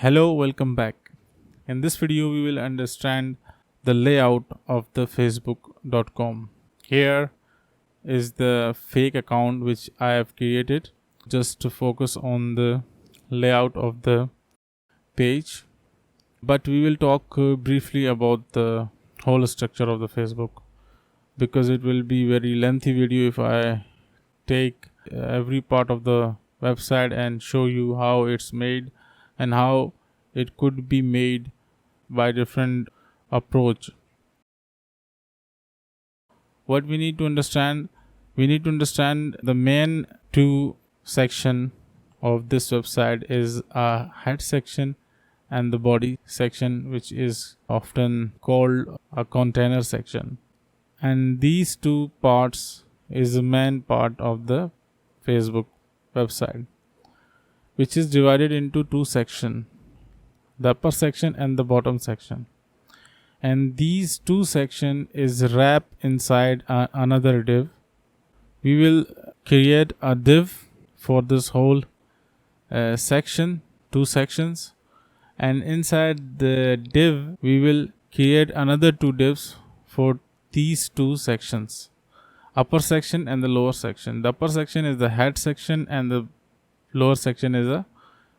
Hello, welcome back. In this video, we will understand the layout of the facebook.com. Here is the fake account which I have created just to focus on the layout of the page. But we will talk briefly about the whole structure of the Facebook because it will be very lengthy video if I take every part of the website and show you how it's made and how it could be made by different approach. What we need to understand the main two section of this website is a head section and the body section, which is often called a container section. And these two parts is the main part of the Facebook website, which is divided into two sections, the upper section and the bottom section. And these two sections is wrapped inside another div. We will create a div for this whole section, two sections, and inside the div we will create another two divs for these two sections, upper section and the lower section. The upper section is the head section and the lower section is a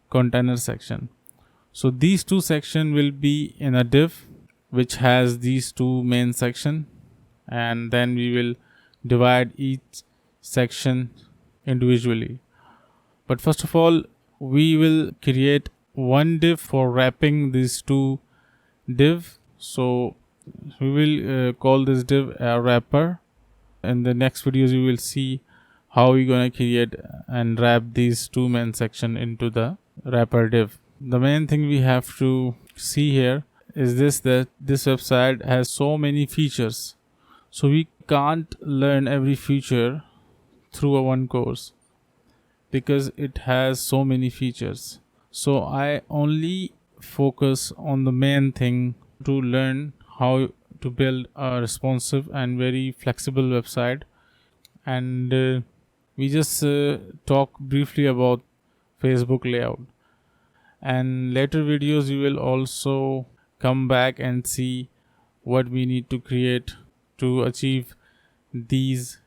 container section. So these two sections will be in a div which has these two main section, and then we will divide each section individually. But first of all, we will create one div for wrapping these two div. So we will call this div a wrapper. In the next videos you will see how we're going to create and wrap these two main section into the wrapper div. The main thing we have to see here is that this website has so many features, so we can't learn every feature through a one course because it has so many features. So I only focus on the main thing to learn how to build a responsive and very flexible website. And we just talk briefly about Facebook layout, and later videos we will also come back and see what we need to create to achieve these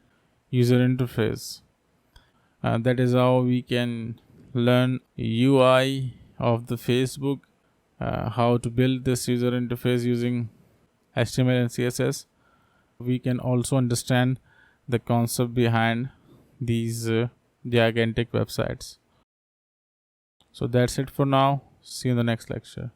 user interface. That is how we can learn UI of the Facebook, how to build this user interface using HTML and CSS. We can also understand the concept behind these gigantic websites. So that's it for now. See you in the next lecture.